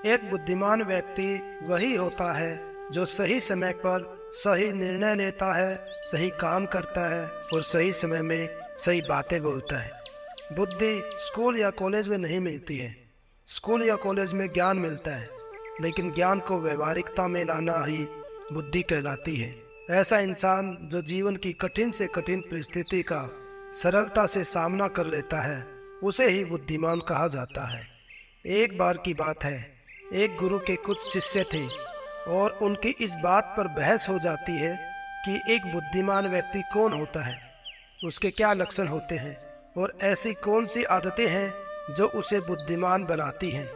एक बुद्धिमान व्यक्ति वही होता है जो सही समय पर सही निर्णय लेता है, सही काम करता है और सही समय में सही बातें बोलता है। बुद्धि स्कूल या कॉलेज में नहीं मिलती है। स्कूल या कॉलेज में ज्ञान मिलता है, लेकिन ज्ञान को व्यवहारिकता में लाना ही बुद्धि कहलाती है। ऐसा इंसान जो जीवन की कठिन से कठिन परिस्थिति का सरलता से सामना कर लेता है, उसे ही बुद्धिमान कहा जाता है। एक बार की बात है, एक गुरु के कुछ शिष्य थे और उनकी इस बात पर बहस हो जाती है कि एक बुद्धिमान व्यक्ति कौन होता है, उसके क्या लक्षण होते हैं और ऐसी कौन सी आदतें हैं जो उसे बुद्धिमान बनाती हैं।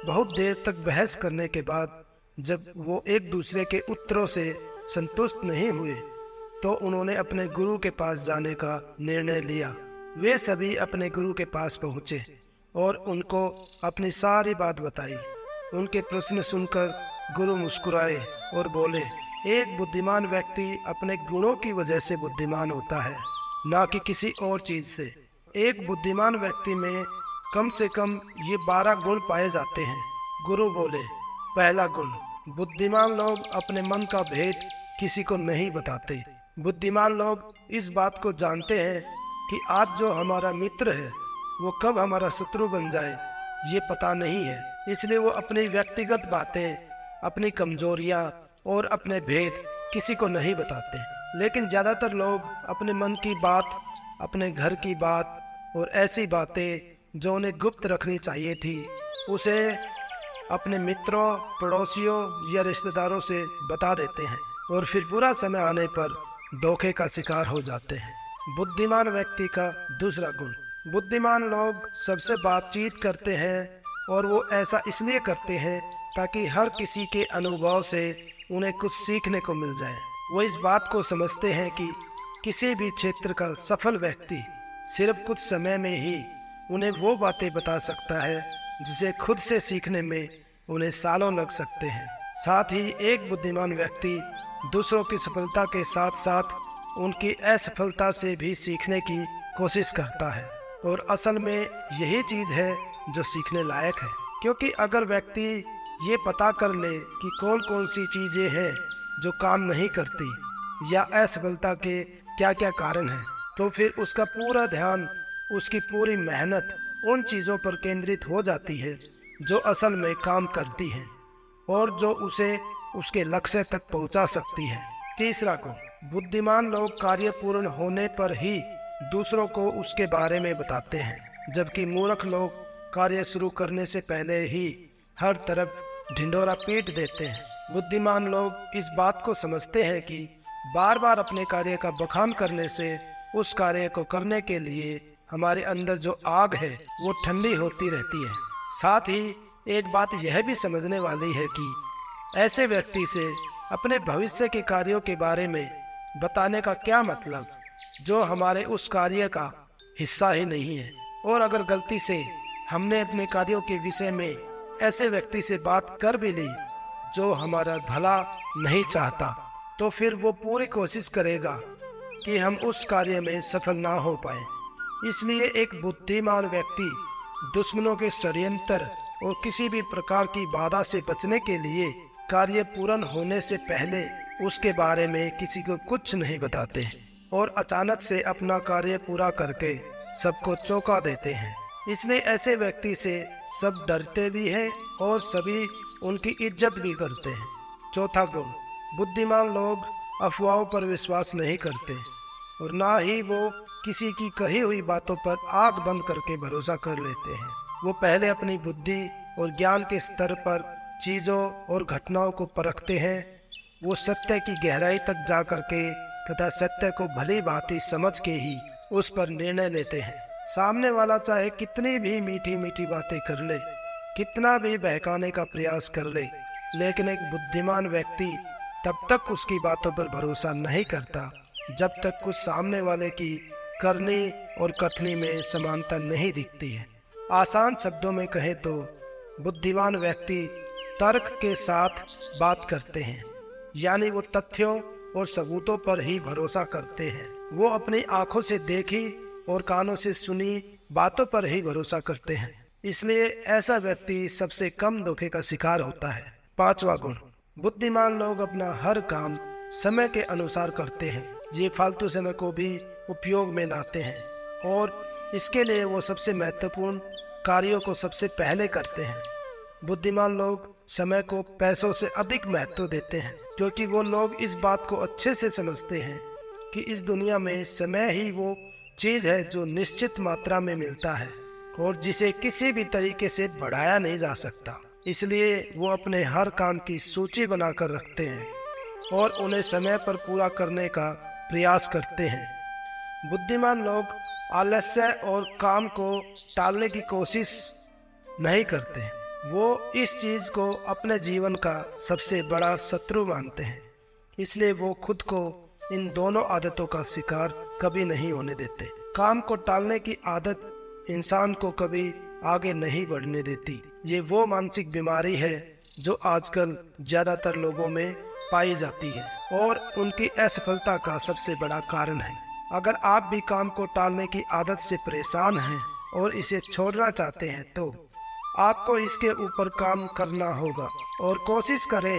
बहुत देर तक बहस करने के बाद जब वो एक दूसरे के उत्तरों से संतुष्ट नहीं हुए, तो उन्होंने अपने गुरु के पास जाने का निर्णय लिया। वे सभी अपने गुरु के पास पहुँचे और उनको अपनी सारी बात बताई। उनके प्रश्न सुनकर गुरु मुस्कुराए और बोले, एक बुद्धिमान व्यक्ति अपने गुणों की वजह से बुद्धिमान होता है, ना कि किसी और चीज से। एक बुद्धिमान व्यक्ति में कम से कम ये 12 गुण पाए जाते हैं। गुरु बोले, पहला गुण, बुद्धिमान लोग अपने मन का भेद किसी को नहीं बताते। बुद्धिमान लोग इस बात को जानते हैं कि आज जो हमारा मित्र है वो कब हमारा शत्रु बन जाए ये पता नहीं है। इसलिए वो अपनी व्यक्तिगत बातें, अपनी कमजोरियां और अपने भेद किसी को नहीं बताते। लेकिन ज़्यादातर लोग अपने मन की बात, अपने घर की बात और ऐसी बातें जो उन्हें गुप्त रखनी चाहिए थी, उसे अपने मित्रों, पड़ोसियों या रिश्तेदारों से बता देते हैं और फिर पूरा समय आने पर धोखे का शिकार हो जाते हैं। बुद्धिमान व्यक्ति का दूसरा गुण, बुद्धिमान लोग सबसे बातचीत करते हैं और वो ऐसा इसलिए करते हैं ताकि हर किसी के अनुभव से उन्हें कुछ सीखने को मिल जाए। वो इस बात को समझते हैं कि किसी भी क्षेत्र का सफल व्यक्ति सिर्फ कुछ समय में ही उन्हें वो बातें बता सकता है जिसे खुद से सीखने में उन्हें सालों लग सकते हैं। साथ ही एक बुद्धिमान व्यक्ति दूसरों की सफलता के साथ साथ उनकी असफलता से भी सीखने की कोशिश करता है और असल में यही चीज़ है जो सीखने लायक है। क्योंकि अगर व्यक्ति ये पता कर ले कि कौन कौन सी चीज़ें हैं जो काम नहीं करती या असफलता के क्या क्या कारण हैं, तो फिर उसका पूरा ध्यान, उसकी पूरी मेहनत उन चीज़ों पर केंद्रित हो जाती है जो असल में काम करती हैं और जो उसे उसके लक्ष्य तक पहुंचा सकती है। तीसरा गुण, बुद्धिमान लोग कार्य पूर्ण होने पर ही दूसरों को उसके बारे में बताते हैं, जबकि मूर्ख लोग कार्य शुरू करने से पहले ही हर तरफ ढिंढोरा पीट देते हैं। बुद्धिमान लोग इस बात को समझते हैं कि बार बार अपने कार्य का बखान करने से उस कार्य को करने के लिए हमारे अंदर जो आग है वो ठंडी होती रहती है। साथ ही एक बात यह भी समझने वाली है कि ऐसे व्यक्ति से अपने भविष्य के कार्यों के बारे में बताने का क्या मतलब, जो हमारे उस कार्य का हिस्सा ही नहीं है। और अगर गलती से हमने अपने कार्यों के विषय में ऐसे व्यक्ति से बात कर भी ली जो हमारा भला नहीं चाहता, तो फिर वो पूरी कोशिश करेगा कि हम उस कार्य में सफल ना हो पाए। इसलिए एक बुद्धिमान व्यक्ति दुश्मनों के षड्यंत्र और किसी भी प्रकार की बाधा से बचने के लिए कार्य पूर्ण होने से पहले उसके बारे में किसी को कुछ नहीं बताते और अचानक से अपना कार्य पूरा करके सबको चौंका देते हैं। इसलिए ऐसे व्यक्ति से सब डरते भी हैं और सभी उनकी इज्जत भी करते हैं। चौथा गुण, बुद्धिमान लोग अफवाहों पर विश्वास नहीं करते और ना ही वो किसी की कही हुई बातों पर आंख बंद करके भरोसा कर लेते हैं। वो पहले अपनी बुद्धि और ज्ञान के स्तर पर चीज़ों और घटनाओं को परखते हैं। वो सत्य की गहराई तक जा करके तथा सत्य को भली भांति समझ के ही उस पर निर्णय लेते हैं। सामने वाला चाहे कितनी भी मीठी मीठी बातें कर ले, कितना भी बहकाने का प्रयास कर ले, लेकिन एक बुद्धिमान व्यक्ति तब तक उसकी बातों पर भरोसा नहीं करता जब तक कुछ सामने वाले की करनी और कथनी में समानता नहीं दिखती है। आसान शब्दों में कहें तो बुद्धिमान व्यक्ति तर्क के साथ बात करते हैं, यानी वो तथ्यों और सबूतों पर ही भरोसा करते हैं। वो अपनी आंखों से देखी और कानों से सुनी बातों पर ही भरोसा करते हैं। इसलिए ऐसा व्यक्ति सबसे कम धोखे का शिकार होता है। पांचवा गुण, बुद्धिमान लोग अपना हर काम समय के अनुसार करते हैं। ये फालतू समय को भी उपयोग में लाते हैं और इसके लिए वो सबसे महत्वपूर्ण कार्यों को सबसे पहले करते हैं। बुद्धिमान लोग समय को पैसों से अधिक महत्व देते हैं, क्योंकि वो लोग इस बात को अच्छे से समझते हैं कि इस दुनिया में समय ही वो चीज़ है जो निश्चित मात्रा में मिलता है और जिसे किसी भी तरीके से बढ़ाया नहीं जा सकता। इसलिए वो अपने हर काम की सूची बनाकर रखते हैं और उन्हें समय पर पूरा करने का प्रयास करते हैं। बुद्धिमान लोग आलस्य और काम को टालने की कोशिश नहीं करते। वो इस चीज़ को अपने जीवन का सबसे बड़ा शत्रु मानते हैं, इसलिए वो खुद को इन दोनों आदतों का शिकार कभी नहीं होने देते। काम को टालने की आदत इंसान को कभी आगे नहीं बढ़ने देती। ये वो मानसिक बीमारी है जो आजकल ज़्यादातर लोगों में पाई जाती है और उनकी असफलता का सबसे बड़ा कारण है। अगर आप भी काम को टालने की आदत से परेशान हैं और इसे छोड़ना चाहते हैं तो आपको इसके ऊपर काम करना होगा और कोशिश करें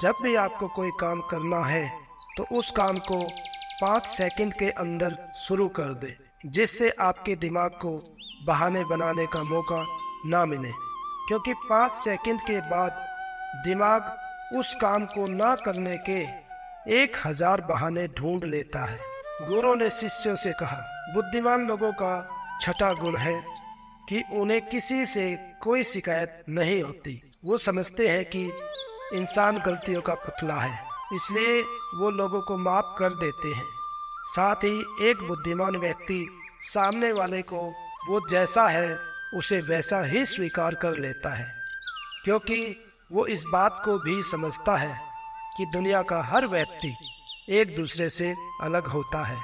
जब भी आपको कोई काम करना है तो उस काम को 5 सेकंड के अंदर शुरू कर दें, जिससे आपके दिमाग को बहाने बनाने का मौका ना मिले, क्योंकि 5 सेकंड के बाद दिमाग उस काम को ना करने के 1000 बहाने ढूंढ लेता है। गुरु ने शिष्यों से कहा, बुद्धिमान लोगों का छठा गुण है कि उन्हें किसी से कोई शिकायत नहीं होती। वो समझते हैं कि इंसान गलतियों का पुतला है, इसलिए वो लोगों को माफ कर देते हैं। साथ ही एक बुद्धिमान व्यक्ति सामने वाले को वो जैसा है उसे वैसा ही स्वीकार कर लेता है, क्योंकि वो इस बात को भी समझता है कि दुनिया का हर व्यक्ति एक दूसरे से अलग होता है,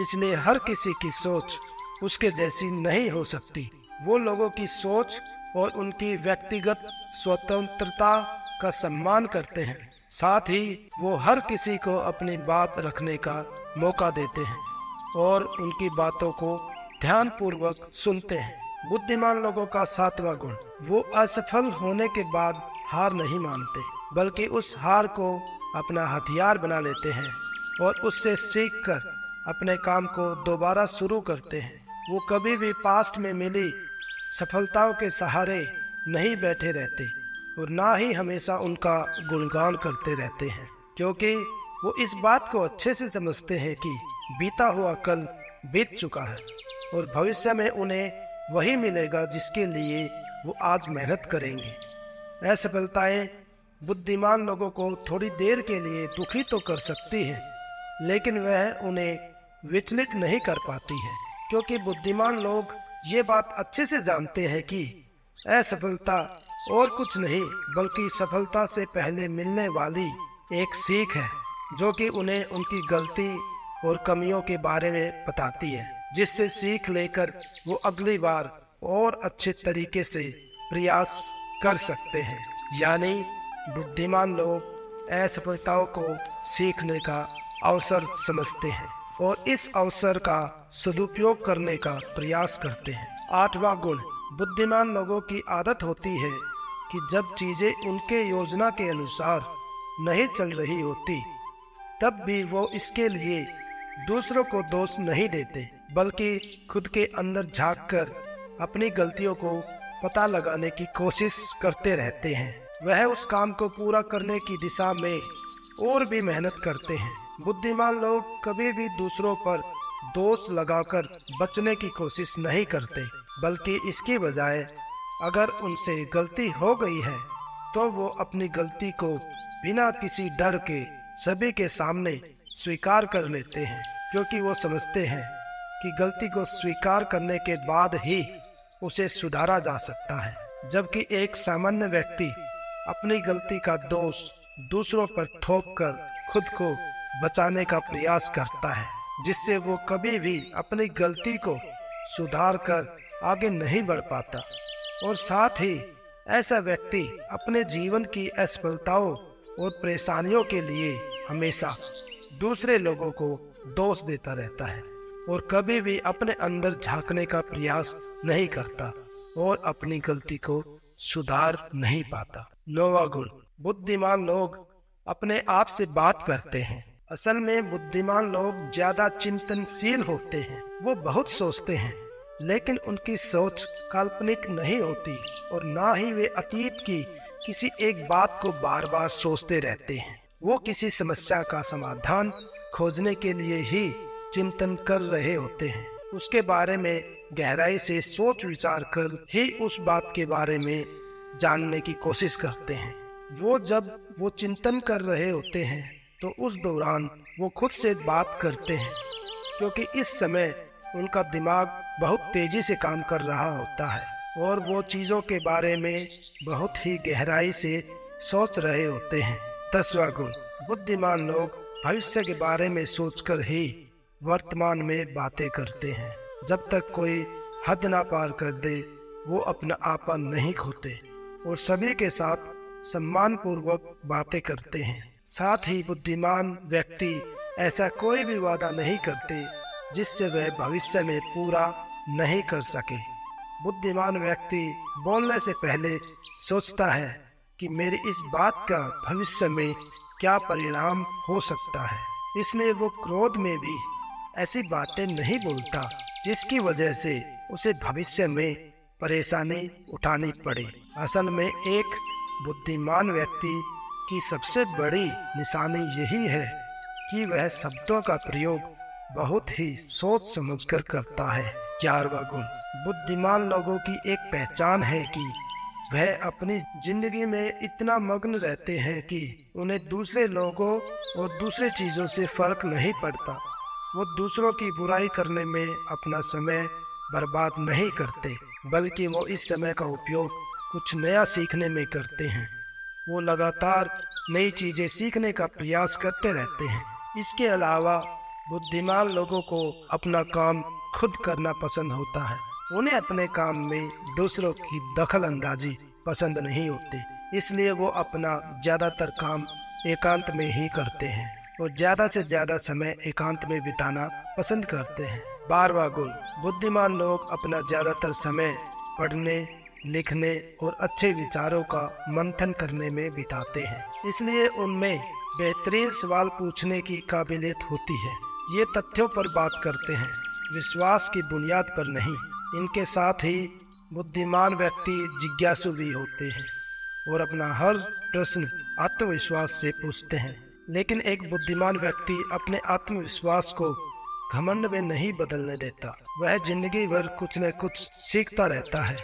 इसलिए हर किसी की सोच उसके जैसी नहीं हो सकती। वो लोगों की सोच और उनकी व्यक्तिगत स्वतंत्रता का सम्मान करते हैं। साथ ही वो हर किसी को अपनी बात रखने का मौका देते हैं और उनकी बातों को ध्यानपूर्वक सुनते हैं। बुद्धिमान लोगों का सातवां गुण, वो असफल होने के बाद हार नहीं मानते, बल्कि उस हार को अपना हथियार बना लेते हैं और उससे सीखकर अपने काम को दोबारा शुरू करते हैं। वो कभी भी पास्ट में मिली सफलताओं के सहारे नहीं बैठे रहते और ना ही हमेशा उनका गुणगान करते रहते हैं, क्योंकि वो इस बात को अच्छे से समझते हैं कि बीता हुआ कल बीत चुका है और भविष्य में उन्हें वही मिलेगा जिसके लिए वो आज मेहनत करेंगे। असफलताएं बुद्धिमान लोगों को थोड़ी देर के लिए दुखी तो कर सकती है, लेकिन वह उन्हें विचलित नहीं कर पाती है, क्योंकि बुद्धिमान लोग ये बात अच्छे से जानते हैं कि असफलता और कुछ नहीं बल्कि सफलता से पहले मिलने वाली एक सीख है, जो कि उन्हें उनकी गलती और कमियों के बारे में बताती है, जिससे सीख लेकर वो अगली बार और अच्छे तरीके से प्रयास कर सकते हैं। यानी बुद्धिमान लोग असफलताओं को सीखने का अवसर समझते हैं और इस अवसर का सदुपयोग करने का प्रयास करते हैं। आठवां गुण, बुद्धिमान लोगों की आदत होती है कि जब चीजें उनके योजना के अनुसार नहीं चल रही होती तब भी वो इसके लिए दूसरों को दोष नहीं देते, बल्कि खुद के अंदर झांककर अपनी गलतियों को पता लगाने की कोशिश करते रहते हैं। वह उस काम को पूरा करने की दिशा में और भी मेहनत करते हैं। बुद्धिमान लोग कभी भी दूसरों पर दोष लगाकर बचने की कोशिश नहीं करते, बल्कि इसकी बजाय अगर उनसे गलती हो गई है तो वो अपनी गलती को बिना किसी डर के सभी के सामने स्वीकार कर लेते हैं, क्योंकि वो समझते हैं कि गलती को स्वीकार करने के बाद ही उसे सुधारा जा सकता है। जबकि एक सामान्य व्यक्ति अपनी गलती का दोष दूसरों पर थोपकर खुद को बचाने का प्रयास करता है, जिससे वो कभी भी अपनी गलती को सुधार कर आगे नहीं बढ़ पाता। और साथ ही ऐसा व्यक्ति अपने जीवन की असफलताओं और परेशानियों के लिए हमेशा दूसरे लोगों को दोष देता रहता है और कभी भी अपने अंदर झांकने का प्रयास नहीं करता और अपनी गलती को सुधार नहीं पाता। 9वां गुण, बुद्धिमान लोग अपने आप से बात करते हैं। असल में बुद्धिमान लोग ज्यादा चिंतनशील होते हैं। वो बहुत सोचते हैं, लेकिन उनकी सोच काल्पनिक नहीं होती और ना ही वे अतीत की किसी एक बात को बार बार सोचते रहते हैं। वो किसी समस्या का समाधान खोजने के लिए ही चिंतन कर रहे होते हैं। उसके बारे में गहराई से सोच विचार कर ही उस बात के बारे में जानने की कोशिश करते हैं। जब वो चिंतन कर रहे होते हैं तो उस दौरान वो खुद से बात करते हैं, क्योंकि इस समय उनका दिमाग बहुत तेजी से काम कर रहा होता है और वो चीज़ों के बारे में बहुत ही गहराई से सोच रहे होते हैं। 10वां गुण, बुद्धिमान लोग भविष्य के बारे में सोचकर ही वर्तमान में बातें करते हैं। जब तक कोई हद ना पार कर दे वो अपना आपा नहीं खोते और सभी के साथ सम्मान पूर्वक बातें करते हैं। साथ ही बुद्धिमान व्यक्ति ऐसा कोई भी वादा नहीं करते जिससे वह भविष्य में पूरा नहीं कर सके। बुद्धिमान व्यक्ति बोलने से पहले सोचता है कि मेरी इस बात का भविष्य में क्या परिणाम हो सकता है, इसलिए वो क्रोध में भी ऐसी बातें नहीं बोलता जिसकी वजह से उसे भविष्य में परेशानी उठानी पड़े। असल में एक बुद्धिमान व्यक्ति की सबसे बड़ी निशानी यही है कि वह शब्दों का प्रयोग बहुत ही सोच समझकर करता है। 11वां गुण, बुद्धिमान लोगों की एक पहचान है कि वह अपनी जिंदगी में इतना मग्न रहते हैं कि उन्हें दूसरे लोगों और दूसरे चीजों से फर्क नहीं पड़ता। वो दूसरों की बुराई करने में अपना समय बर्बाद नहीं करते, बल्कि वो इस समय का उपयोग कुछ नया सीखने में करते हैं। वो लगातार नई चीजें सीखने का प्रयास करते रहते हैं। इसके अलावा बुद्धिमान लोगों को अपना काम खुद करना पसंद होता है। उन्हें अपने काम में दूसरों की दखल अंदाजी पसंद नहीं होती, इसलिए वो अपना ज्यादातर काम एकांत में ही करते हैं और ज्यादा से ज्यादा समय एकांत में बिताना पसंद करते हैं। 12वां गुण, बुद्धिमान लोग अपना ज्यादातर समय पढ़ने, लिखने और अच्छे विचारों का मंथन करने में बिताते हैं, इसलिए उनमें बेहतरीन सवाल पूछने की काबिलियत होती है। ये तथ्यों पर बात करते हैं, विश्वास की बुनियाद पर नहीं। इनके साथ ही बुद्धिमान व्यक्ति जिज्ञासु भी होते हैं और अपना हर प्रश्न आत्मविश्वास से पूछते हैं। लेकिन एक बुद्धिमान व्यक्ति अपने आत्मविश्वास को घमंड में नहीं बदलने देता। वह जिंदगी भर कुछ न कुछ सीखता रहता है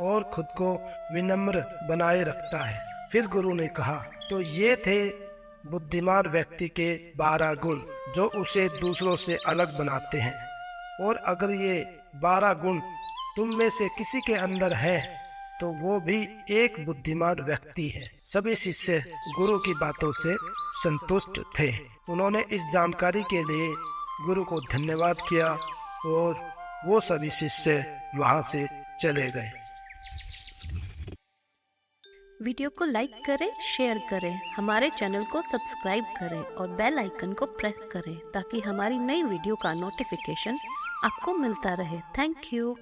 और खुद को विनम्र बनाए रखता है। फिर गुरु ने कहा, तो ये थे बुद्धिमान व्यक्ति के 12 गुण जो उसे दूसरों से अलग बनाते हैं। और अगर ये 12 गुण तुम में से किसी के अंदर है तो वो भी एक बुद्धिमान व्यक्ति है। सभी शिष्य गुरु की बातों से संतुष्ट थे। उन्होंने इस जानकारी के लिए गुरु को धन्यवाद किया और वो सभी शिष्य वहां से चले गए। वीडियो को लाइक करें, शेयर करें, हमारे चैनल को सब्सक्राइब करें और बेल आइकन को प्रेस करें ताकि हमारी नई वीडियो का नोटिफिकेशन आपको मिलता रहे। Thank you.